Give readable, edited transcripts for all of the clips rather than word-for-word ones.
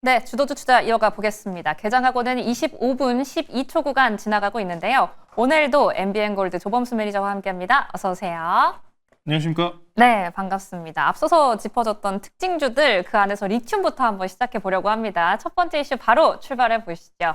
네, 주도주 투자 이어가 보겠습니다. 개장하고는 25분 12초 구간 지나가고 있는데요. 오늘도 MBN골드 조범수 매니저와 함께합니다. 어서 오세요. 안녕하십니까? 네, 반갑습니다. 앞서서 짚어줬던 특징주들 그 안에서 리튬부터 한번 시작해 보려고 합니다. 첫 번째 이슈 바로 출발해 보시죠.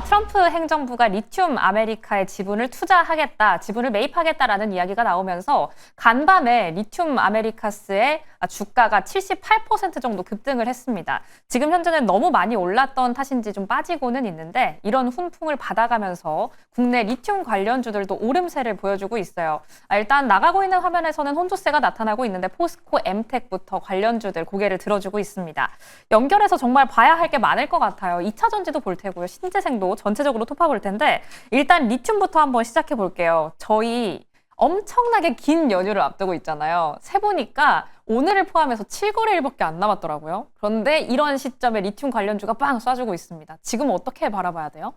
트럼프 행정부가 리튬 아메리카의 지분을 투자하겠다, 지분을 매입하겠다라는 이야기가 나오면서 간밤에 리튬 아메리카스의 주가가 78% 정도 급등을 했습니다. 지금 현재는 너무 많이 올랐던 탓인지 좀 빠지고는 있는데 이런 훈풍을 받아가면서 국내 리튬 관련주들도 오름세를 보여주고 있어요. 일단 나가고 있는 화면에서는 혼조세가 나타나고 있는데 포스코 엠텍부터 관련주들 고개를 들어주고 있습니다. 연결해서 정말 봐야 할 게 많을 것 같아요. 2차 전지도 볼 테고요. 신재생도 전체적으로 토파 볼 텐데 일단 리튬부터 한번 시작해 볼게요. 저희 엄청나게 긴 연휴를 앞두고 있잖아요. 세보니까 오늘을 포함해서 7거래일밖에 안 남았더라고요. 그런데 이런 시점에 리튬 관련주가 빵 쏴주고 있습니다. 지금 어떻게 바라봐야 돼요?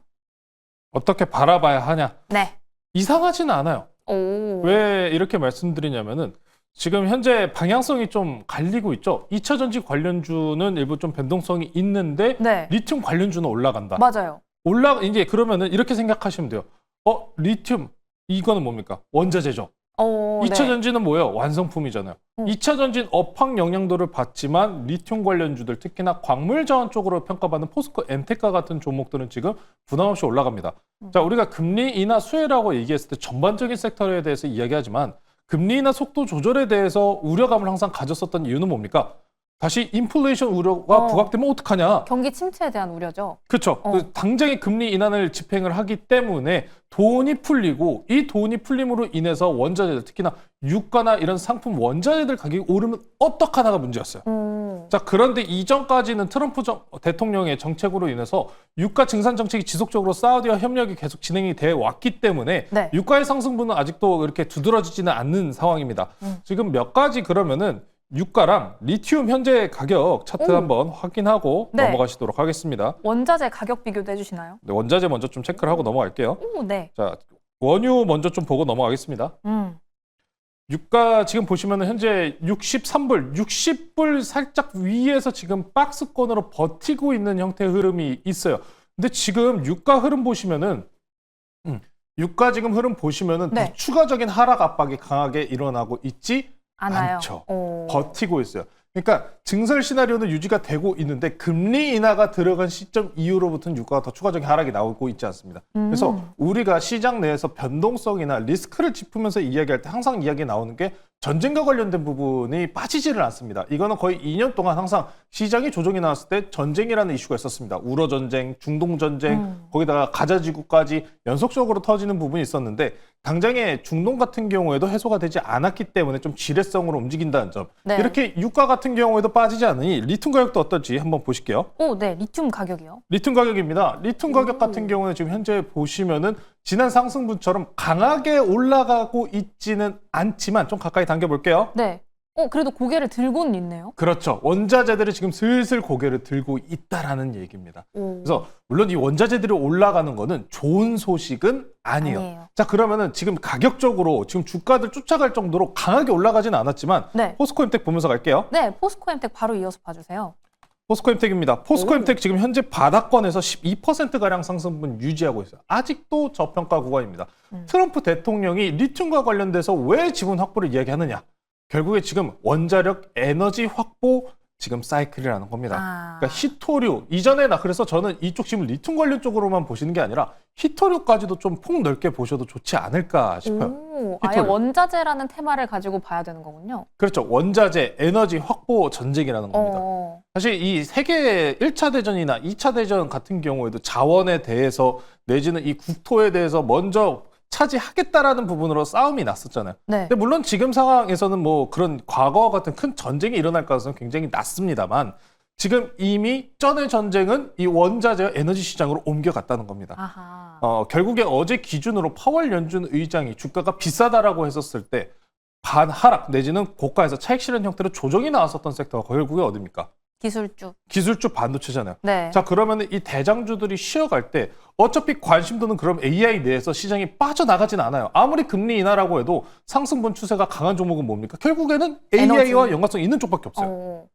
어떻게 바라봐야 하냐? 네. 이상하지는 않아요. 오. 왜 이렇게 말씀드리냐면은 지금 현재 방향성이 좀 갈리고 있죠. 2차 전지 관련주는 일부 좀 변동성이 있는데 네. 리튬 관련주는 올라간다. 맞아요. 이제 그러면은 이렇게 생각하시면 돼요. 리튬 이거는 뭡니까? 원자재죠. 2차 네. 전지는 뭐예요? 완성품이잖아요. 2차 전지는 업황 영향도를 받지만 리튬 관련주들 특히나 광물 자원 쪽으로 평가받는 포스코 엔테카 같은 종목들은 지금 부담 없이 올라갑니다. 자, 우리가 금리 인하 수혜라고 얘기했을 때 전반적인 섹터에 대해서 이야기하지만 금리 인하 속도 조절에 대해서 우려감을 항상 가졌었던 이유는 뭡니까? 다시 인플레이션 우려가 부각되면 어떡하냐? 경기 침체에 대한 우려죠. 그렇죠. 당장의 금리 인하를 집행을 하기 때문에 돈이 풀리고 이 돈이 풀림으로 인해서 원자재들 특히나 유가나 이런 상품 원자재들 가격이 오르면 어떡하나가 문제였어요. 자, 그런데 이전까지는 트럼프 대통령의 정책으로 인해서 유가 증산 정책이 지속적으로 사우디와 협력이 계속 진행이 돼 왔기 때문에 네. 유가의 상승분은 아직도 이렇게 두드러지지는 않는 상황입니다. 지금 몇 가지 그러면은 유가랑 리튬 현재 가격 차트 한번 확인하고 네. 넘어가시도록 하겠습니다. 원자재 가격 비교도 해주시나요? 네, 원자재 먼저 좀 체크를 하고 넘어갈게요. 오, 네. 자, 원유 먼저 좀 보고 넘어가겠습니다. 유가 지금 보시면 현재 63불, 60불 살짝 위에서 지금 박스권으로 버티고 있는 형태의 흐름이 있어요. 근데 지금 유가 흐름 보시면은 유가 지금 흐름 보시면은 네. 더 추가적인 하락 압박이 강하게 일어나고 있지 않아요. 않죠. 버티고 있어요. 그러니까 증설 시나리오는 유지가 되고 있는데 금리 인하가 들어간 시점 이후로부터는 유가가 더 추가적인 하락이 나오고 있지 않습니다. 그래서 우리가 시장 내에서 변동성이나 리스크를 짚으면서 이야기할 때 항상 이야기 나오는 게 전쟁과 관련된 부분이 빠지지를 않습니다. 이거는 거의 2년 동안 항상 시장이 조정이 나왔을 때 전쟁이라는 이슈가 있었습니다. 우러 전쟁, 중동 전쟁, 거기다가 가자 지구까지 연속적으로 터지는 부분이 있었는데 당장에 중동 같은 경우에도 해소가 되지 않았기 때문에 좀 지뢰성으로 움직인다는 점. 네. 이렇게 유가 같은 경우에도 빠지지 않으니 리튬 가격도 어떨지 한번 보실게요. 오, 네. 리튬 가격이요? 리튬 가격입니다. 리튬 가격 같은 경우는 지금 현재 보시면은 지난 상승분처럼 강하게 올라가고 있지는 않지만 좀 가까이 당겨볼게요. 네. 그래도 고개를 들고는 있네요. 그렇죠. 원자재들이 지금 슬슬 고개를 들고 있다라는 얘기입니다. 그래서 물론 이 원자재들이 올라가는 거는 좋은 소식은 아니에요. 자, 그러면은 지금 가격적으로 지금 주가들 쫓아갈 정도로 강하게 올라가지는 않았지만 네. 포스코 엠텍 보면서 갈게요. 네, 포스코 엠텍 바로 이어서 봐주세요. 포스코 엠텍입니다. 포스코 엠텍 지금 현재 바닥권에서 12%가량 상승분 유지하고 있어요. 아직도 저평가 구간입니다. 트럼프 대통령이 리튬과 관련돼서 왜 지분 확보를 이야기하느냐. 결국에 지금 원자력 에너지 확보 지금 사이클이라는 겁니다. 그러니까 히토류 이전에나 그래서 저는 이쪽 지금 리튬 관련 쪽으로만 보시는 게 아니라 히토류까지도 좀 폭넓게 보셔도 좋지 않을까 싶어요. 아예 원자재라는 테마를 가지고 봐야 되는 거군요. 그렇죠. 원자재 에너지 확보 전쟁이라는 겁니다. 사실 이 세계 1차 대전이나 2차 대전 같은 경우에도 자원에 대해서 내지는 이 국토에 대해서 먼저 차지하겠다라는 부분으로 싸움이 났었잖아요. 네. 근데 물론 지금 상황에서는 뭐 그런 과거와 같은 큰 전쟁이 일어날 가능성은 굉장히 낮습니다만 지금 이미 전의 전쟁은 이 원자재 에너지 시장으로 옮겨갔다는 겁니다. 아하. 결국에 어제 기준으로 파월 연준 의장이 주가가 비싸다라고 했었을 때 반하락 내지는 고가에서 차익 실현 형태로 조정이 나왔었던 섹터가 결국에 어딥니까? 기술주 반도체잖아요. 네. 자, 그러면 이 대장주들이 쉬어갈 때 어차피 관심도는 그럼 AI 내에서 시장이 빠져나가진 않아요. 아무리 금리 인하라고 해도 상승분 추세가 강한 종목은 뭡니까? 결국에는 AI와 연관성 있는 쪽밖에 없어요.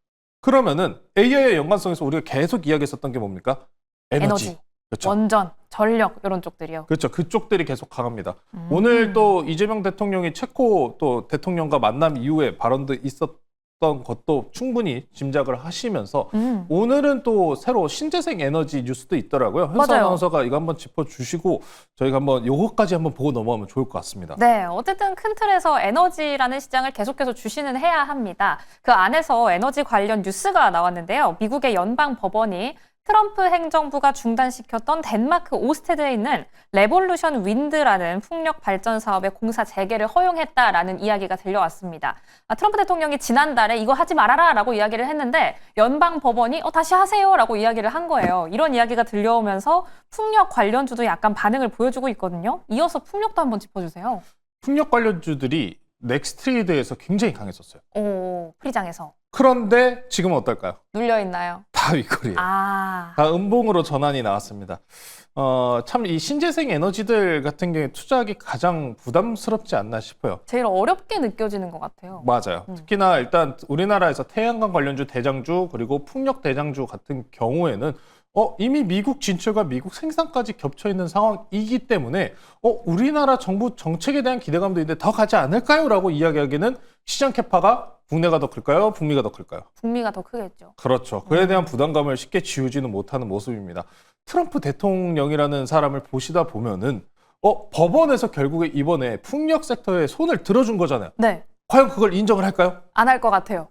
그러면은 AI의 연관성에서 우리가 계속 이야기했었던 게 뭡니까? 에너지. 그렇죠. 원전, 전력 이런 쪽들이요. 그렇죠. 그쪽들이 계속 강합니다. 오늘 또 이재명 대통령이 체코 또 대통령과 만남 이후에 발언도 있었던 것도 충분히 짐작을 하시면서 오늘은 또 새로 신재생 에너지 뉴스도 있더라고요. 현수 맞아요. 아나운서가 이거 한번 짚어주시고 저희가 한번 요거까지 한번 보고 넘어가면 좋을 것 같습니다. 네, 어쨌든 큰 틀에서 에너지라는 시장을 계속해서 주시는 해야 합니다. 그 안에서 에너지 관련 뉴스가 나왔는데요. 미국의 연방 법원이 트럼프 행정부가 중단시켰던 덴마크 오스테드에 있는 레볼루션 윈드라는 풍력 발전 사업의 공사 재개를 허용했다라는 이야기가 들려왔습니다. 트럼프 대통령이 지난달에 이거 하지 말아라 라고 이야기를 했는데 연방 법원이 다시 하세요 라고 이야기를 한 거예요. 이런 이야기가 들려오면서 풍력 관련주도 약간 반응을 보여주고 있거든요. 이어서 풍력도 한번 짚어주세요. 풍력 관련주들이 넥스트리드에서 굉장히 강했었어요. 오, 프리장에서. 그런데 지금은 어떨까요? 눌려있나요? 다 윗거리예요. 아, 다 음봉으로 전환이 나왔습니다. 참 이 신재생 에너지들 같은 경우에 투자하기 가장 부담스럽지 않나 싶어요. 제일 어렵게 느껴지는 것 같아요. 맞아요. 특히나 일단 우리나라에서 태양광 관련주 대장주 그리고 풍력 대장주 같은 경우에는 이미 미국 진출과 미국 생산까지 겹쳐 있는 상황이기 때문에 우리나라 정부 정책에 대한 기대감도 있는데 더 가지 않을까요? 라고 이야기하기는 시장 캐파가 국내가 더 클까요? 북미가 더 클까요? 북미가 더 크겠죠. 그렇죠. 그에 대한 부담감을 쉽게 지우지는 못하는 모습입니다. 트럼프 대통령이라는 사람을 보시다 보면은 법원에서 결국에 이번에 풍력 섹터에 손을 들어준 거잖아요. 네, 과연 그걸 인정을 할까요? 안 할 것 같아요.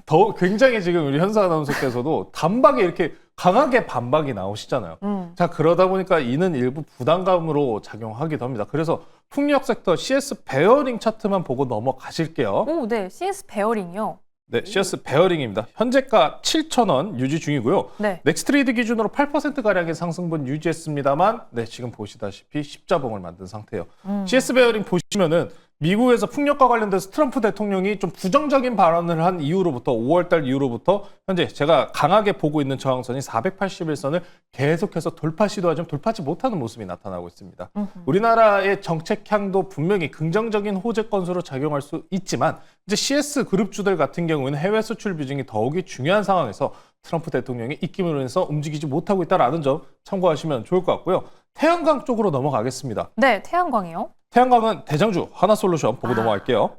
더 굉장히 지금 우리 현사 아나운서께서도 단박에 이렇게 강하게 반박이 나오시잖아요. 자, 그러다 보니까 이는 일부 부담감으로 작용하기도 합니다. 그래서 풍력 섹터 CS 베어링 차트만 보고 넘어가실게요. 오, 네, CS 베어링이요. 네, CS 베어링입니다. 현재가 7,000원 유지 중이고요. 네. 넥스트레이드 기준으로 8%가량의 상승분 유지했습니다만 네, 지금 보시다시피 십자봉을 만든 상태예요. CS 베어링 보시면은 미국에서 풍력과 관련돼서 트럼프 대통령이 좀 부정적인 발언을 한 이후로부터 5월달 이후로부터 현재 제가 강하게 보고 있는 저항선이 481선을 계속해서 돌파 시도하지만 돌파하지 못하는 모습이 나타나고 있습니다. 우리나라의 정책향도 분명히 긍정적인 호재 건수로 작용할 수 있지만 이제 CS 그룹주들 같은 경우에는 해외 수출 비중이 더욱이 중요한 상황에서 트럼프 대통령이 입김으로 인해서 움직이지 못하고 있다는 점 참고하시면 좋을 것 같고요. 태양광 쪽으로 넘어가겠습니다. 네, 태양광이요. 태양광은 대장주 하나솔루션 보고 넘어갈게요.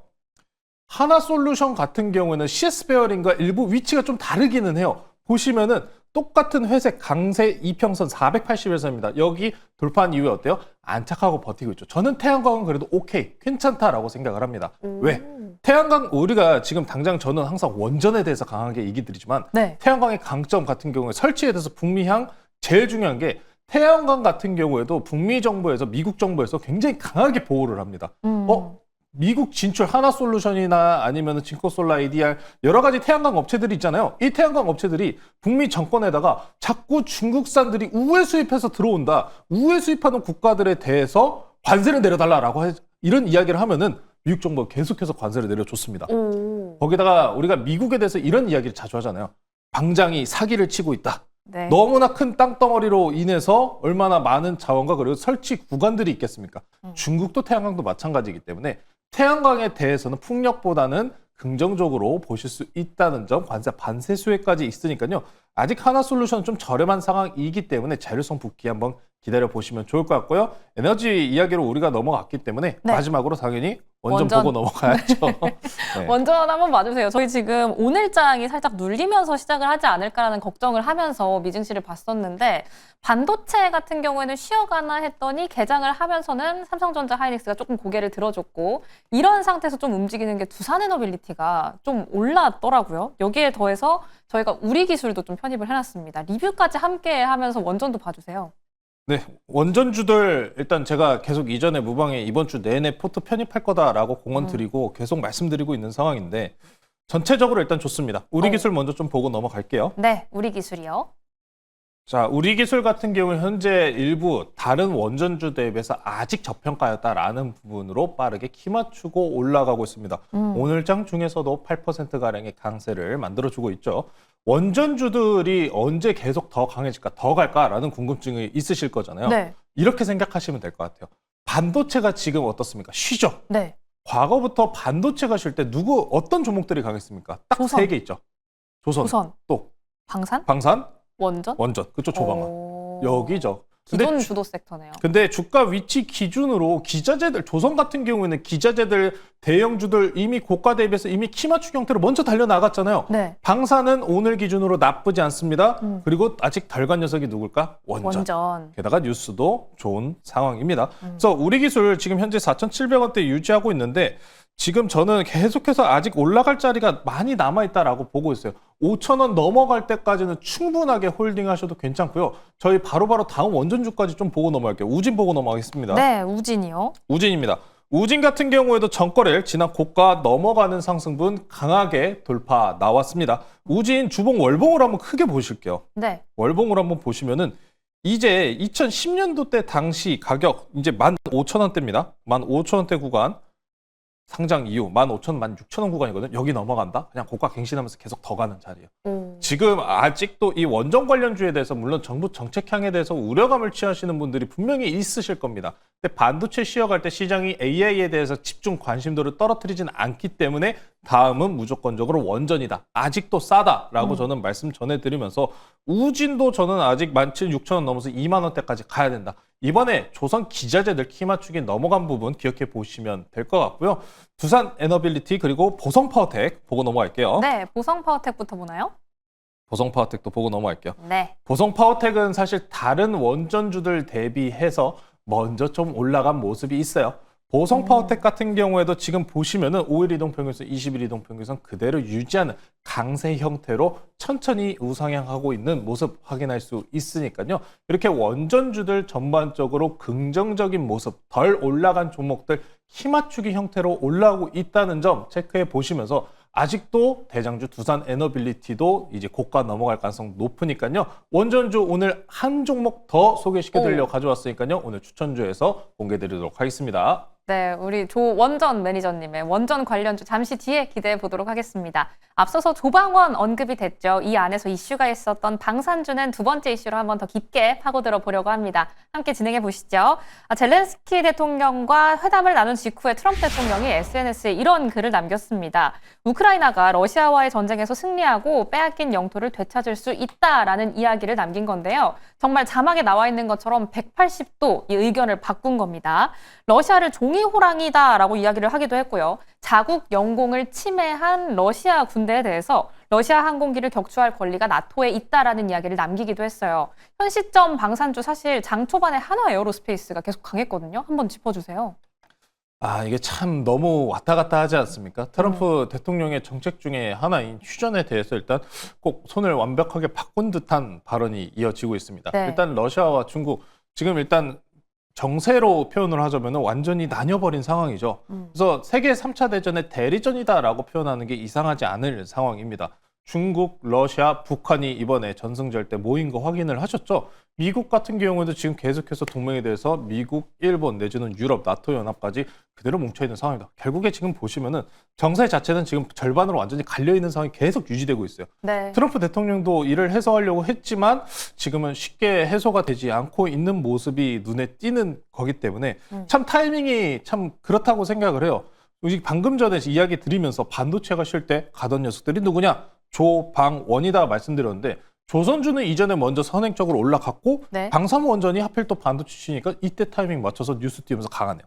하나솔루션 같은 경우에는 CS 베어링과 일부 위치가 좀 다르기는 해요. 보시면은 똑같은 회색 강세 이평선 481선입니다. 여기 돌파한 이후에 어때요? 안착하고 버티고 있죠. 저는 태양광은 그래도 오케이, 괜찮다라고 생각을 합니다. 왜? 태양광 우리가 지금 당장 저는 항상 원전에 대해서 강하게 얘기 드리지만 네. 태양광의 강점 같은 경우에 설치에 대해서 북미향 제일 중요한 게 태양광 같은 경우에도 북미 정부에서 미국 정부에서 굉장히 강하게 보호를 합니다. 미국 진출 하나솔루션이나 아니면 진코솔라 ADR 여러 가지 태양광 업체들이 있잖아요. 이 태양광 업체들이 북미 정권에다가 자꾸 중국산들이 우회 수입해서 들어온다. 우회 수입하는 국가들에 대해서 관세를 내려달라라고 이런 이야기를 하면은 미국 정부가 계속해서 관세를 내려줬습니다. 거기다가 우리가 미국에 대해서 이런 이야기를 자주 하잖아요. 방장이 사기를 치고 있다. 네. 너무나 큰 땅덩어리로 인해서 얼마나 많은 자원과 그리고 설치 구간들이 있겠습니까? 중국도 태양광도 마찬가지이기 때문에 태양광에 대해서는 풍력보다는 긍정적으로 보실 수 있다는 점, 관세 반세 수혜까지 있으니까요. 아직 하나솔루션은 좀 저렴한 상황이기 때문에 자율성 복귀 한번 기다려 보시면 좋을 것 같고요. 에너지 이야기로 우리가 넘어갔기 때문에 네. 마지막으로 당연히 원전 보고 넘어가야죠. 네. 원전 한번 봐주세요. 저희 지금 오늘장이 살짝 눌리면서 시작을 하지 않을까라는 걱정을 하면서 미증시를 봤었는데 반도체 같은 경우에는 쉬어가나 했더니 개장을 하면서는 삼성전자 하이닉스가 조금 고개를 들어줬고 이런 상태에서 좀 움직이는 게 두산에너빌리티가 좀 올랐더라고요. 여기에 더해서 저희가 우리 기술도 좀 편입을 해놨습니다. 리뷰까지 함께 하면서 원전도 봐주세요. 네, 원전주들 일단 제가 계속 이전에 무방에 이번 주 내내 포트 편입할 거다라고 공언 드리고 계속 말씀드리고 있는 상황인데 전체적으로 일단 좋습니다. 우리 기술 먼저 좀 보고 넘어갈게요. 네, 우리 기술이요. 자, 우리 기술 같은 경우 현재 일부 다른 원전주 대비해서 아직 저평가였다라는 부분으로 빠르게 키 맞추고 올라가고 있습니다. 오늘장 중에서도 8%가량의 강세를 만들어주고 있죠. 원전주들이 언제 계속 더 강해질까, 더 갈까라는 궁금증이 있으실 거잖아요. 네. 이렇게 생각하시면 될 것 같아요. 반도체가 지금 어떻습니까? 쉬죠. 네. 과거부터 반도체가 쉴 때 어떤 종목들이 강했습니까? 딱 조선. 3개 있죠. 조선. 또 방산, 방산, 원전, 그쪽 조방만. 오. 여기죠. 기존 주도 섹터네요. 근데 주가 위치 기준으로 기자재들, 조선 같은 경우에는 기자재들, 대형주들 이미 고가 대비해서 이미 키 맞추기 형태로 먼저 달려나갔잖아요. 네. 방사는 오늘 기준으로 나쁘지 않습니다. 그리고 아직 덜 간 녀석이 누굴까? 원전. 게다가 뉴스도 좋은 상황입니다. 그래서 우리 기술 지금 현재 4,700원대 유지하고 있는데 지금 저는 계속해서 아직 올라갈 자리가 많이 남아있다라고 보고 있어요. 5,000원 넘어갈 때까지는 충분하게 홀딩하셔도 괜찮고요. 저희 바로바로 다음 원전주까지 좀 보고 넘어갈게요. 우진 보고 넘어가겠습니다. 네, 우진이요. 우진입니다. 우진 같은 경우에도 전거래일 지난 고가 넘어가는 상승분 강하게 돌파 나왔습니다. 우진 주봉 월봉으로 한번 크게 보실게요. 네. 월봉으로 한번 보시면은 이제 2010년도 때 당시 가격 이제 15,000원대입니다. 15,000원대 구간 상장 이후 15,000원, 16,000원 구간이거든요. 여기 넘어간다? 그냥 고가 갱신하면서 계속 더 가는 자리예요. 지금 아직도 이 원전 관련주에 대해서 물론 정부 정책향에 대해서 우려감을 취하시는 분들이 분명히 있으실 겁니다. 근데 반도체 쉬어갈 때 시장이 AI에 대해서 집중 관심도를 떨어뜨리지는 않기 때문에 다음은 무조건적으로 원전이다. 아직도 싸다라고 저는 말씀 전해드리면서 우진도 저는 아직 17,600원 넘어서 2만 원대까지 가야 된다. 이번에 조선 기자재들 키 맞추기 넘어간 부분 기억해 보시면 될 것 같고요. 두산 에너빌리티 그리고 보성파워텍 보고 넘어갈게요. 네, 보성파워텍부터 보나요? 보성파워텍도 보고 넘어갈게요. 네. 보성파워텍은 사실 다른 원전주들 대비해서 먼저 좀 올라간 모습이 있어요. 보성파워텍 같은 경우에도 지금 보시면은 5일 이동평균선, 20일 이동평균선 그대로 유지하는 강세 형태로 천천히 우상향하고 있는 모습 확인할 수 있으니까요. 이렇게 원전주들 전반적으로 긍정적인 모습, 덜 올라간 종목들 키 맞추기 형태로 올라오고 있다는 점 체크해 보시면서 아직도 대장주 두산 에너빌리티도 이제 고가 넘어갈 가능성 높으니까요. 원전주 오늘 한 종목 더 소개시켜 드리려고 가져왔으니까요. 오늘 추천주에서 공개 드리도록 하겠습니다. 네, 우리 조원전 매니저님의 원전 관련주 잠시 뒤에 기대해 보도록 하겠습니다. 앞서서 조방원 언급이 됐죠. 이 안에서 이슈가 있었던 방산주는 두 번째 이슈로 한번 더 깊게 파고들어 보려고 합니다. 함께 진행해 보시죠. 젤렌스키 대통령과 회담을 나눈 직후에 트럼프 대통령이 SNS에 이런 글을 남겼습니다. 우크라이나가 러시아와의 전쟁에서 승리하고 빼앗긴 영토를 되찾을 수 있다라는 이야기를 남긴 건데요. 정말 자막에 나와 있는 것처럼 180도 이 의견을 바꾼 겁니다. 러시아를 종이 호랑이다라고 이야기를 하기도 했고요. 자국 영공을 침해한 러시아 군대에 대해서 러시아 항공기를 격추할 권리가 나토에 있다라는 이야기를 남기기도 했어요. 현 시점 방산주 사실 장 초반에 한화 에어로스페이스가 계속 강했거든요. 한번 짚어주세요. 이게 참 너무 왔다 갔다 하지 않습니까? 트럼프 대통령의 정책 중에 하나인 휴전에 대해서 일단 꼭 손을 완벽하게 바꾼 듯한 발언이 이어지고 있습니다. 네. 일단 러시아와 중국 지금 일단 정세로 표현을 하자면 완전히 나뉘어버린 상황이죠. 그래서 세계 3차 대전의 대리전이다라고 표현하는 게 이상하지 않을 상황입니다. 중국, 러시아, 북한이 이번에 전승절 때 모인 거 확인을 하셨죠? 미국 같은 경우에도 지금 계속해서 동맹에 대해서 미국, 일본 내지는 유럽, 나토 연합까지 그대로 뭉쳐있는 상황입니다. 결국에 지금 보시면은 정세 자체는 지금 절반으로 완전히 갈려있는 상황이 계속 유지되고 있어요. 네. 트럼프 대통령도 이를 해소하려고 했지만 지금은 쉽게 해소가 되지 않고 있는 모습이 눈에 띄는 거기 때문에 참 타이밍이 참 그렇다고 생각을 해요. 방금 전에 이야기 드리면서 반도체가 쉴 때 가던 녀석들이 누구냐? 조방원이다 말씀드렸는데 조선주는 이전에 먼저 선행적으로 올라갔고 네. 방산원전이 하필 또 반도체 치니까 이때 타이밍 맞춰서 뉴스 띄우면서 강하네요.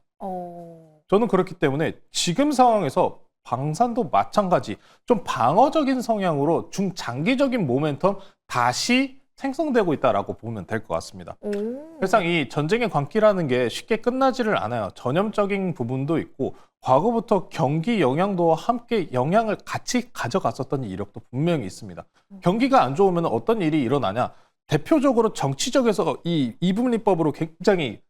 저는 그렇기 때문에 지금 상황에서 방산도 마찬가지 좀 방어적인 성향으로 중장기적인 모멘텀 다시 생성되고 있다라고 보면 될 것 같습니다. 사실상 이 전쟁의 광기라는 게 쉽게 끝나지를 않아요. 전염적인 부분도 있고 과거부터 경기 영향도 함께 영향을 같이 가져갔었던 이력도 분명히 있습니다. 경기가 안 좋으면 어떤 일이 일어나냐? 대표적으로 정치적에서 이 이분리법으로 굉장히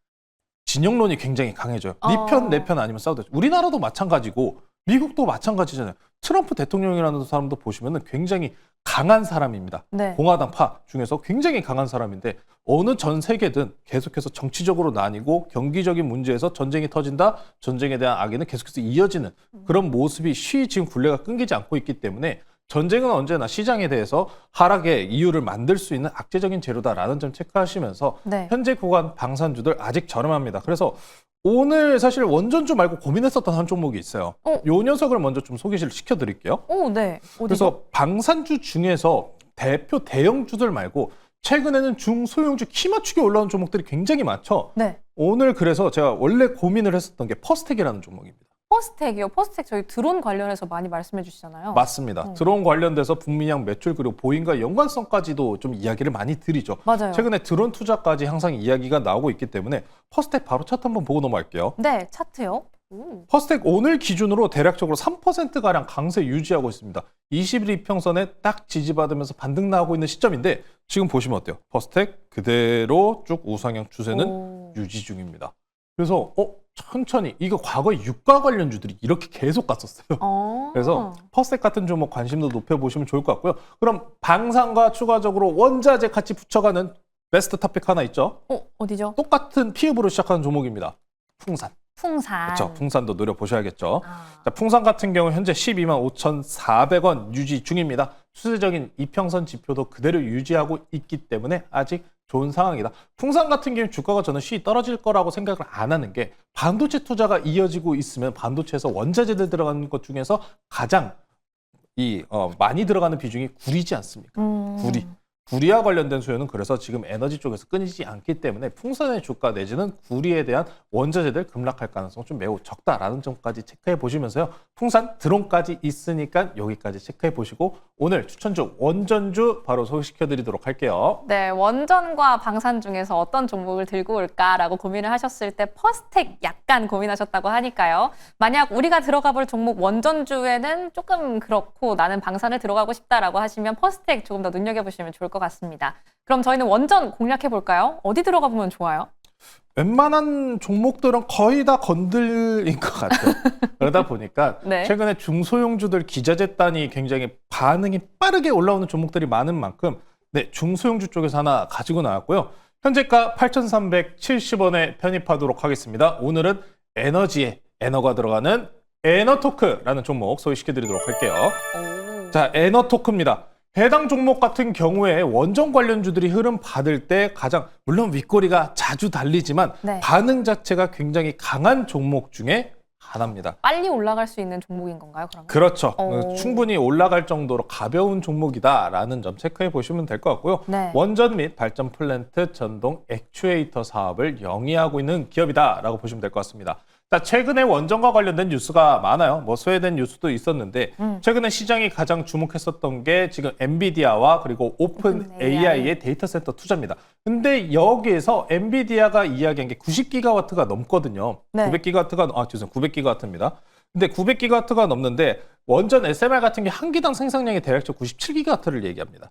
진영론이 굉장히 강해져요. 네 편, 내 편 아니면 싸우다. 우리나라도 마찬가지고 미국도 마찬가지잖아요. 트럼프 대통령이라는 사람도 보시면 굉장히 강한 사람입니다. 네. 공화당파 중에서 굉장히 강한 사람인데 어느 전 세계든 계속해서 정치적으로 나뉘고 경기적인 문제에서 전쟁이 터진다. 전쟁에 대한 악의는 계속해서 이어지는 그런 모습이 지금 굴레가 끊기지 않고 있기 때문에 전쟁은 언제나 시장에 대해서 하락의 이유를 만들 수 있는 악재적인 재료다라는 점 체크하시면서 네. 현재 구간 방산주들 아직 저렴합니다. 그래서 오늘 사실 원전주 말고 고민했었던 한 종목이 있어요. 요 녀석을 먼저 좀 소개를 시켜드릴게요. 네. 어디죠? 그래서 방산주 중에서 대표 대형주들 말고 최근에는 중소형주 키 맞추기 올라온 종목들이 굉장히 많죠. 네. 오늘 그래서 제가 원래 고민을 했었던 게 퍼스텍이라는 종목입니다. 퍼스텍이요. 퍼스텍 저희 드론 관련해서 많이 말씀해 주시잖아요. 맞습니다. 드론 관련돼서 북미양 매출 그리고 보잉과 연관성까지도 좀 이야기를 많이 드리죠. 맞아요. 최근에 드론 투자까지 항상 이야기가 나오고 있기 때문에 퍼스텍 바로 차트 한번 보고 넘어갈게요. 네, 차트요. 퍼스텍 오늘 기준으로 대략적으로 3%가량 강세 유지하고 있습니다. 20일 이평선에 딱 지지받으면서 반등 나오고 있는 시점인데 지금 보시면 어때요? 퍼스텍 그대로 쭉 우상향 추세는 유지 중입니다. 그래서 천천히 이거 과거에 유가 관련주들이 이렇게 계속 갔었어요. 그래서 퍼스텍 같은 종목 관심도 높여보시면 좋을 것 같고요. 그럼 방산과 추가적으로 원자재 같이 붙여가는 베스트 토픽 하나 있죠? 어디죠? 똑같은 피읍으로 시작하는 종목입니다. 풍산. 풍산. 그렇죠. 풍산도 노려보셔야겠죠. 자, 풍산 같은 경우 현재 12만 5,400원 유지 중입니다. 추세적인 이평선 지표도 그대로 유지하고 있기 때문에 아직 좋은 상황이다. 풍산 같은 경우 주가가 저는 쉬이 떨어질 거라고 생각을 안 하는 게 반도체 투자가 이어지고 있으면 반도체에서 원자재들 들어가는 것 중에서 가장 많이 들어가는 비중이 구리지 않습니까? 구리와 관련된 수요는 그래서 지금 에너지 쪽에서 끊이지 않기 때문에 풍산의 주가 내지는 구리에 대한 원자재들 급락할 가능성 좀 매우 적다라는 점까지 체크해 보시면서요. 풍산 드론까지 있으니까 여기까지 체크해 보시고 오늘 추천주 원전주 바로 소개시켜 드리도록 할게요. 네, 원전과 방산 중에서 어떤 종목을 들고 올까라고 고민을 하셨을 때 퍼스텍 약간 고민하셨다고 하니까요. 만약 우리가 들어가 볼 종목 원전주에는 조금 그렇고 나는 방산을 들어가고 싶다라고 하시면 퍼스텍 조금 더 눈여겨보시면 좋을 것 같습니다. 그럼 저희는 원전 공략해 볼까요? 어디 들어가 보면 좋아요? 웬만한 종목들은 거의 다 건들린 것 같아요. 그러다 보니까 네. 최근에 중소형주들 기자재단이 굉장히 반응이 빠르게 올라오는 종목들이 많은 만큼 중소형주 쪽에서 하나 가지고 나왔고요. 현재가 8,370원에 편입하도록 하겠습니다. 오늘은 에너지에 에너가 들어가는 에너토크라는 종목 소개시켜드리도록 할게요. 자, 에너토크입니다. 해당 종목 같은 경우에 원전 관련주들이 흐름 받을 때 가장 물론 윗꼬리가 자주 달리지만 반응 자체가 굉장히 강한 종목 중에 하나입니다. 빨리 올라갈 수 있는 종목인 건가요, 그러면? 그렇죠. 충분히 올라갈 정도로 가벼운 종목이다라는 점 체크해 보시면 될 것 같고요. 네. 원전 및 발전 플랜트 전동 액추에이터 사업을 영위하고 있는 기업이다라고 보시면 될 것 같습니다. 자, 최근에 원전과 관련된 뉴스가 많아요. 스웨덴 뉴스도 있었는데 최근에 시장이 가장 주목했었던 게 지금 엔비디아와 그리고 오픈 AI의 데이터 센터 투자입니다. 근데 여기에서 엔비디아가 이야기한 게 90기가와트가 넘거든요. 네. 900기가와트입니다. 근데 900기가와트가 넘는데 원전 SMR 같은 게 한 기당 생산량이 대략적 97기가와트를 얘기합니다.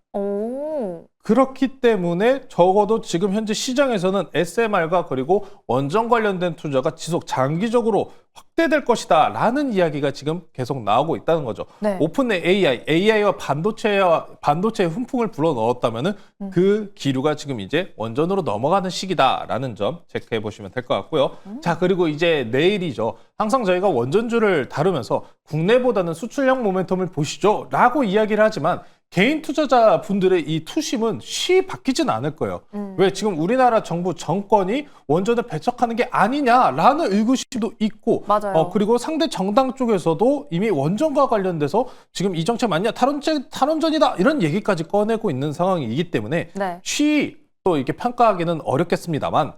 그렇기 때문에 적어도 지금 현재 시장에서는 SMR과 그리고 원전 관련된 투자가 지속 장기적으로 확대될 것이다 라는 이야기가 지금 계속 나오고 있다는 거죠. 네. 오픈 AI와 반도체의 훈풍을 불어넣었다면 그 기류가 지금 이제 원전으로 넘어가는 시기다라는 점 체크해 보시면 될 것 같고요. 자, 그리고 이제 내일이죠. 항상 저희가 원전주를 다루면서 국내보다는 수출형 모멘텀을 보시죠 라고 이야기를 하지만 개인 투자자 분들의 이 투심은 쉬이 바뀌진 않을 거예요. 왜 지금 우리나라 정부 정권이 원전을 배척하는 게 아니냐라는 의구심도 있고 맞아요. 그리고 상대 정당 쪽에서도 이미 원전과 관련돼서 지금 이 정책 맞냐 탈원전이다 이런 얘기까지 꺼내고 있는 상황이기 때문에 쉬이 또 이렇게 평가하기는 어렵겠습니다만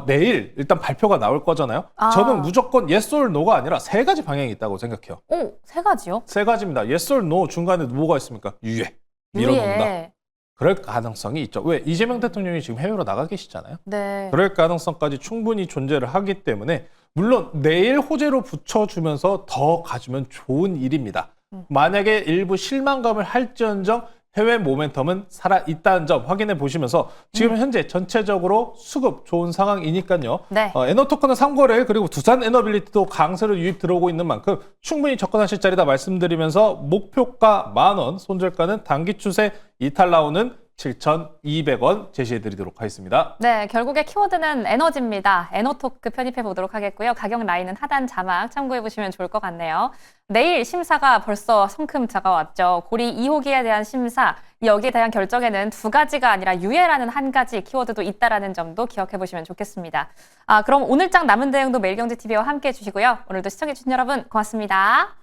내일 일단 발표가 나올 거잖아요. 저는 무조건 yes or no가 아니라 세 가지 방향이 있다고 생각해요. 세 가지요? 세 가지입니다. yes or no 중간에 뭐가 있습니까? 유예. 밀어놓는다. 그럴 가능성이 있죠. 왜? 이재명 대통령이 지금 해외로 나가 계시잖아요. 네. 그럴 가능성까지 충분히 존재를 하기 때문에 물론 내일 호재로 붙여주면서 더 가주면 좋은 일입니다. 만약에 일부 실망감을 할지언정 해외 모멘텀은 살아있다는 점 확인해 보시면서 지금 현재 전체적으로 수급 좋은 상황이니까요. 네. 에너토크는 3거래일 그리고 두산 에너빌리티도 강세로 유입 들어오고 있는 만큼 충분히 접근하실 자리다 말씀드리면서 목표가 10,000원, 손절가는 단기 추세 이탈 나오는 7,200원 제시해드리도록 하겠습니다. 네, 결국에 키워드는 에너지입니다. 에너토크 편입해 보도록 하겠고요. 가격 라인은 하단 자막 참고해 보시면 좋을 것 같네요. 내일 심사가 벌써 성큼 다가왔죠. 고리 2호기에 대한 심사, 여기에 대한 결정에는 두 가지가 아니라 유예라는 한 가지 키워드도 있다라는 점도 기억해 보시면 좋겠습니다. 그럼 오늘장 남은 내용도 매일경제TV와 함께 해주시고요. 오늘도 시청해 주신 여러분 고맙습니다.